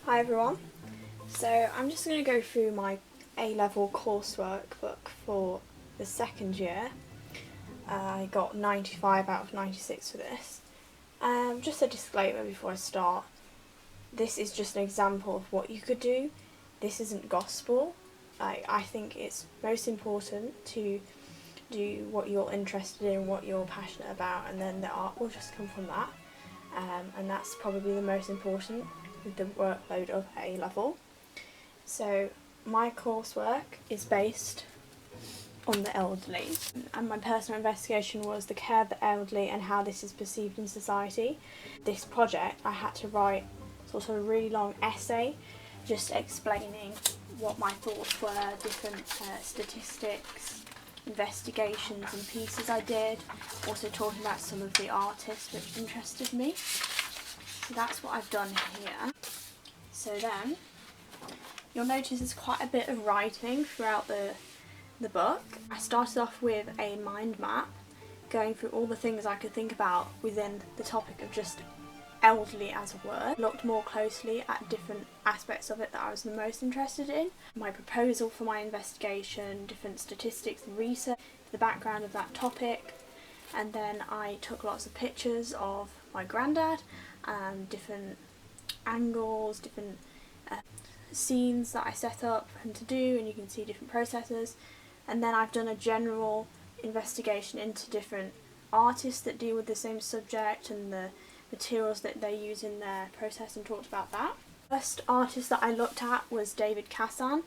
Hi everyone, so I'm just going to go through my A-level coursework book for the second year. I got 95 out of 96 for this. Just a disclaimer before I start, this is just an example of what you could do. This isn't gospel. I think it's most important to do what you're interested in, what you're passionate about, and then the art will just come from that. And that's probably the most important with the workload of A level. So my coursework is based on the elderly, and my personal investigation was the care of the elderly and how this is perceived in society. This project I had to write sort of a really long essay just explaining what my thoughts were, different statistics, investigations and pieces I did, also talking about some of the artists which interested me. So that's what I've done here. So then, you'll notice there's quite a bit of writing throughout the book. I started off with a mind map, going through all the things I could think about within the topic of just elderly as a word. Looked more closely at different aspects of it that I was the most interested in. My proposal for my investigation, different statistics and research, the background of that topic, and then I took lots of pictures of my granddad and different angles, different scenes that I set up for him to do, and you can see different processes. And then I've done a general investigation into different artists that deal with the same subject and the materials that they use in their process, and talked about that. First artist that I looked at was David Cassan,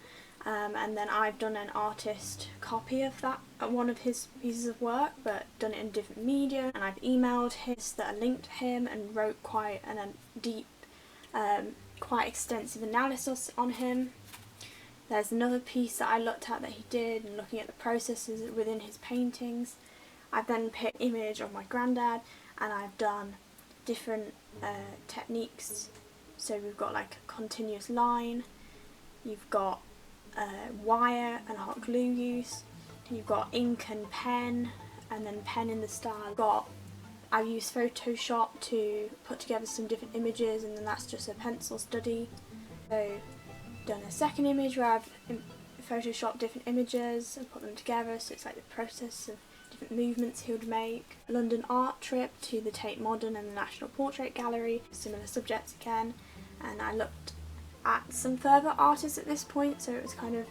and then I've done an artist copy of that, one of his pieces of work, but done it in different media, and I've emailed his that are linked to him and wrote quite a deep, quite extensive analysis on him. There's another piece that I looked at that he did, and looking at the processes within his paintings. I've then picked an image of my granddad, and I've done different techniques. So we've got like a continuous line, you've got wire and hot glue use, you've got ink and pen, and then pen in the style. I've used Photoshop to put together some different images, and then that's just a pencil study. So done a second image where I've photoshopped different images and put them together, so it's like the process of different movements he would make. A London art trip to the Tate Modern and the National Portrait Gallery, similar subjects again, and I looked at some further artists at this point, so it was kind of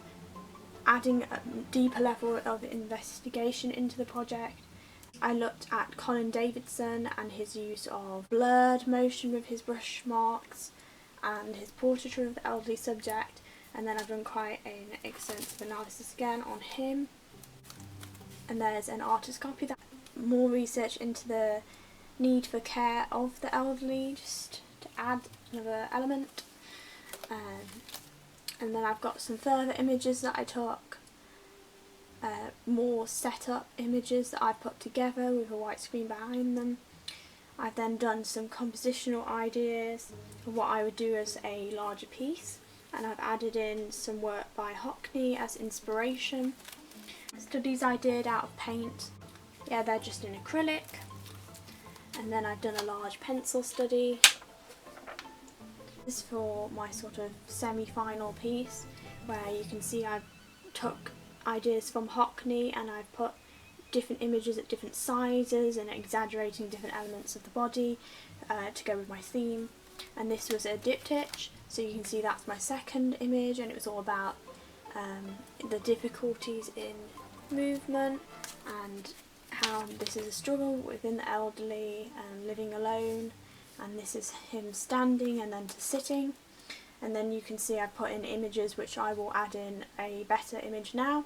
adding a deeper level of investigation into the project. I looked at Colin Davidson and his use of blurred motion with his brush marks and his portraiture of the elderly subject, and then I've done quite an extensive analysis again on him. And there's an artist copy that more research into the need for care of the elderly, just to add another element. And then I've got some further images that I took, more set-up images that I put together with a white screen behind them. I've then done some compositional ideas of what I would do as a larger piece, and I've added in some work by Hockney as inspiration. Studies I did out of paint, yeah, they're just in acrylic. And then I've done a large pencil study. This is for my sort of semi-final piece, where you can see I've took ideas from Hockney and I've put different images at different sizes and exaggerating different elements of the body to go with my theme. And this was a diptych, so you can see that's my second image, and it was all about the difficulties in movement and how this is a struggle within the elderly and living alone, and this is him standing and then to sitting. And then you can see I put in images which I will add in a better image now,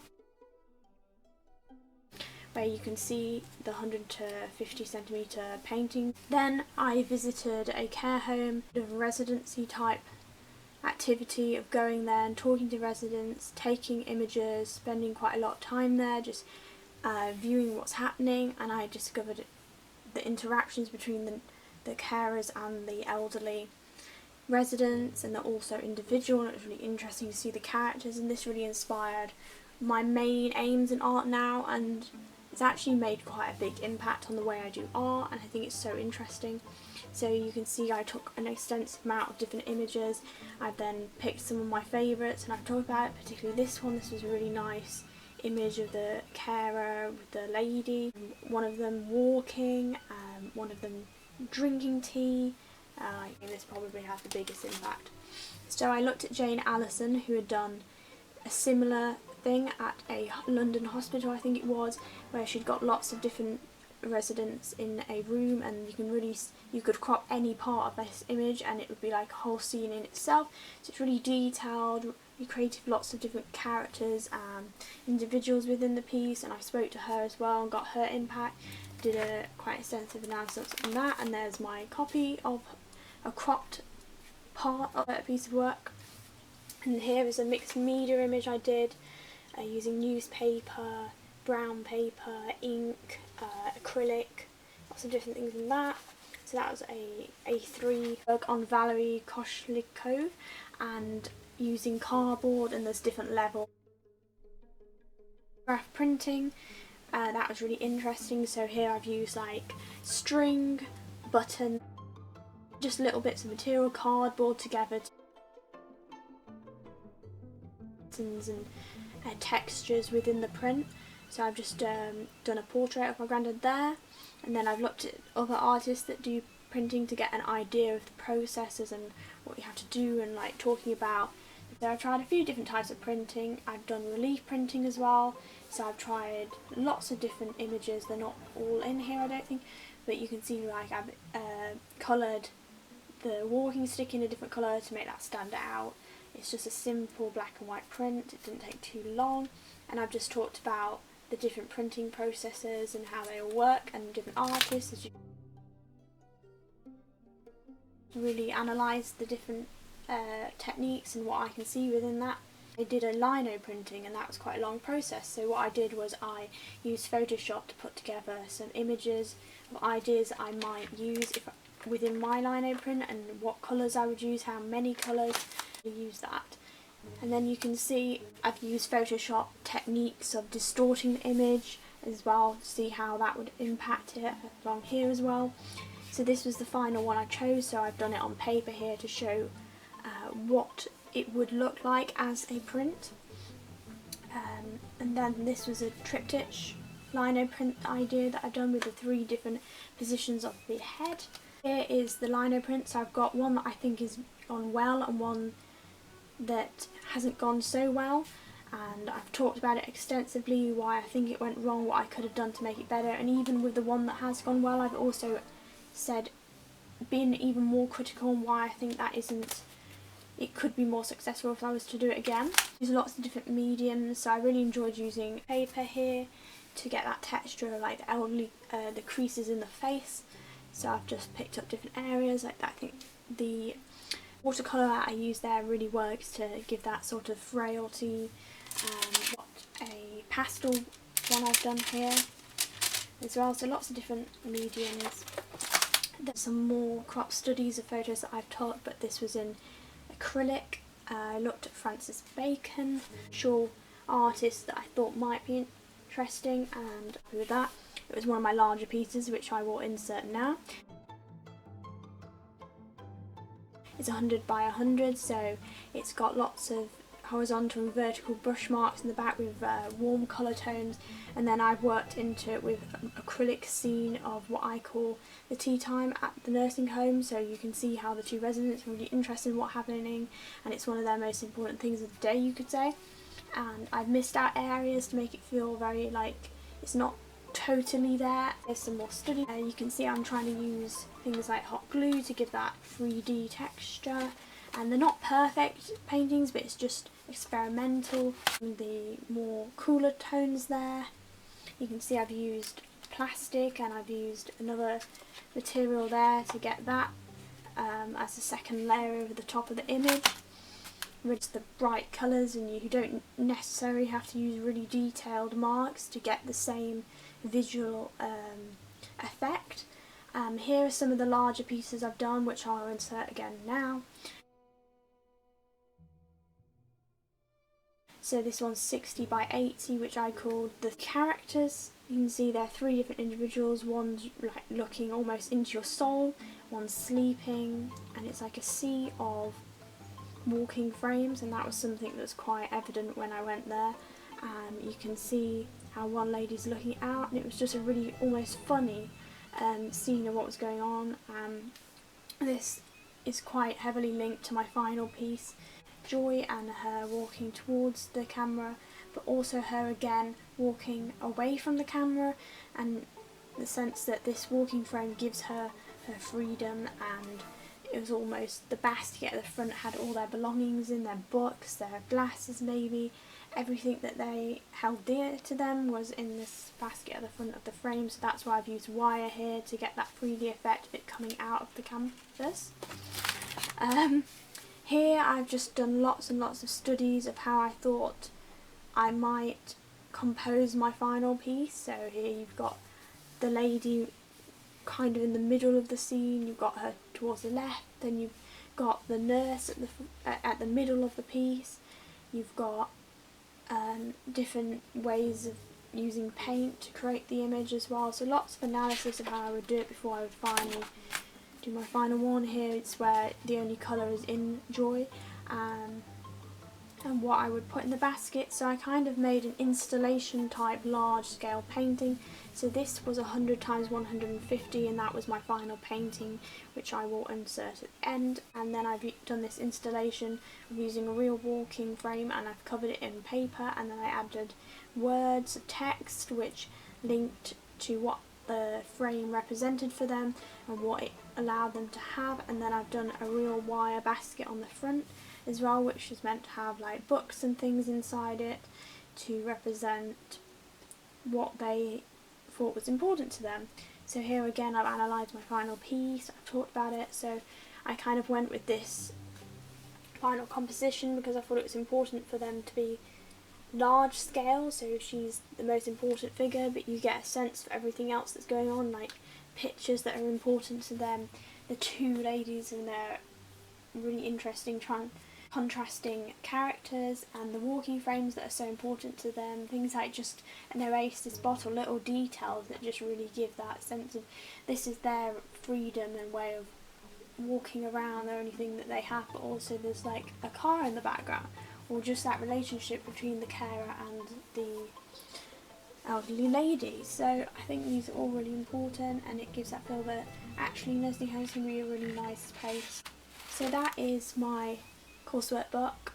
where you can see the 100 to 50 centimetre painting. Then I visited a care home, a residency type activity of going there and talking to residents, taking images, spending quite a lot of time there, just viewing what's happening, and I discovered the interactions between the carers and the elderly residents, and they're also individual, and it was really interesting to see the characters, and this really inspired my main aims in art now, and It's actually made quite a big impact on the way I do art, and I think it's so interesting. So you can see I took an extensive amount of different images. I've then picked some of my favourites and I've talked about it, particularly this one. This was a really nice image of the carer with the lady, one of them walking, one of them drinking tea. I think this probably had the biggest impact. So I looked at Jane Allison, who had done a similar thing at a London hospital, I think it was, where she'd got lots of different residents in a room, and you could crop any part of this image and it would be like a whole scene in itself. So it's really detailed. We created lots of different characters and individuals within the piece, and I spoke to her as well and got her impact, did a quite extensive analysis on that, and there's my copy of a cropped part of a piece of work. And here is a mixed media image I did using newspaper, brown paper, ink, acrylic, lots of different things in that. So that was a A3 work on Valerie Koshlikov, and using cardboard, and there's different levels. Graph printing, that was really interesting. So here I've used like string, button, just little bits of material, cardboard together, and textures within the print. So I've just done a portrait of my granddad there, and then I've looked at other artists that do printing to get an idea of the processes and what you have to do, and like talking about. So I've tried a few different types of printing. I've done relief printing as well, so I've tried lots of different images. They're not all in here, I don't think, but you can see like I've coloured the walking stick in a different colour to make that stand out. It's just a simple black and white print, it didn't take too long, and I've just talked about the different printing processes and how they all work, and different artists, as you really analyse the different techniques and what I can see within that. I did a lino printing, and that was quite a long process. So what I did was I used Photoshop to put together some images of ideas I might use within my lino print, and what colours I would use, how many colours. Use that, and then you can see I've used Photoshop techniques of distorting the image as well, see how that would impact it along here as well. So this was the final one I chose, so I've done it on paper here to show what it would look like as a print. And then this was a triptych lino print idea that I've done with the 3 different positions of the head. Here is the lino print, so I've got one that I think is gone well and one that hasn't gone so well, and I've talked about it extensively, why I think it went wrong, what I could have done to make it better, and even with the one that has gone well I've also said, been even more critical on why I think that it could be more successful if I was to do it again. There's lots of different mediums, so I really enjoyed using paper here to get that texture of like the elderly, the creases in the face. So I've just picked up different areas like that. I think the watercolour that I use there really works to give that sort of frailty. What a pastel one I've done here as well, so lots of different mediums. There's some more crop studies of photos that I've taught, but this was in acrylic. I looked at Francis Bacon, sure artists that I thought might be interesting, and with that it was one of my larger pieces which I will insert now. It's 100 by 100, so it's got lots of horizontal and vertical brush marks in the back with warm colour tones, and then I've worked into it with an acrylic scene of what I call the tea time at the nursing home, so you can see how the 2 residents are really interested in what's happening, and it's one of their most important things of the day, you could say. And I've missed out areas to make it feel very like it's not totally there. There's some more study. You can see I'm trying to use things like hot glue to give that 3D texture, and they're not perfect paintings, but it's just experimental. The more cooler tones there, you can see I've used plastic and I've used another material there to get that as a second layer over the top of the image. With the bright colours, and you don't necessarily have to use really detailed marks to get the same visual effect. Here are some of the larger pieces I've done, which I'll insert again now. So this one's 60 by 80, which I called the characters You can see there are 3 different individuals. One's like looking almost into your soul, one's sleeping, and it's like a sea of walking frames, and that was something that was quite evident when I went there. You can see how one lady's looking out, and it was just a really almost funny scene of what was going on. This is quite heavily linked to my final piece, Joy and her walking towards the camera, but also her again walking away from the camera, and the sense that this walking frame gives her her freedom. And it was almost the basket at the front had all their belongings in, their books, their glasses maybe, everything that they held dear to them was in this basket at the front of the frame, so that's why I've used wire here to get that 3D effect of it coming out of the canvas. Here I've just done lots and lots of studies of how I thought I might compose my final piece. So here you've got the lady kind of in the middle of the scene, you've got her towards the left, then you've got the nurse at the middle of the piece, you've got different ways of using paint to create the image as well, so lots of analysis of how I would do it before I would finally do my final one. Here it's where the only colour is in Joy, and what I would put in the basket. So I kind of made an installation type large scale painting. So this was 100 times 150, and that was my final painting, which I will insert at the end. And then I've done this installation of using a real walking frame, and I've covered it in paper, and then I added words of text which linked to what the frame represented for them and what it allowed them to have. And then I've done a real wire basket on the front as well, which is meant to have like books and things inside it to represent what they thought was important to them. So here again I've analysed my final piece, I've talked about it, so I kind of went with this final composition because I thought it was important for them to be large scale, so she's the most important figure, but you get a sense for everything else that's going on, like pictures that are important to them, the 2 ladies and their really interesting contrasting characters, and the walking frames that are so important to them, things like just an oasis spot or little details that just really give that sense of this is their freedom and way of walking around, the only thing that they have, but also there's like a car in the background, or just that relationship between the carer and the elderly lady. So I think these are all really important, and it gives that feel that actually nursing homes can be a really nice place. So that is my coursework book,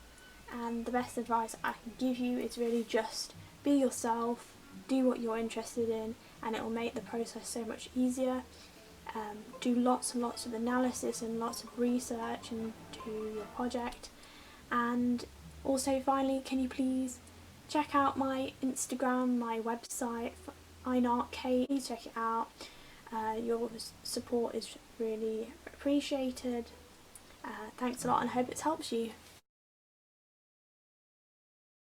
and the best advice I can give you is really just be yourself, do what you're interested in, and it will make the process so much easier. Do lots and lots of analysis and lots of research into your project. And also finally, can you please check out my Instagram, my website, fineartkate, please check it out. Your support is really appreciated. Thanks a lot, and I hope it helps you.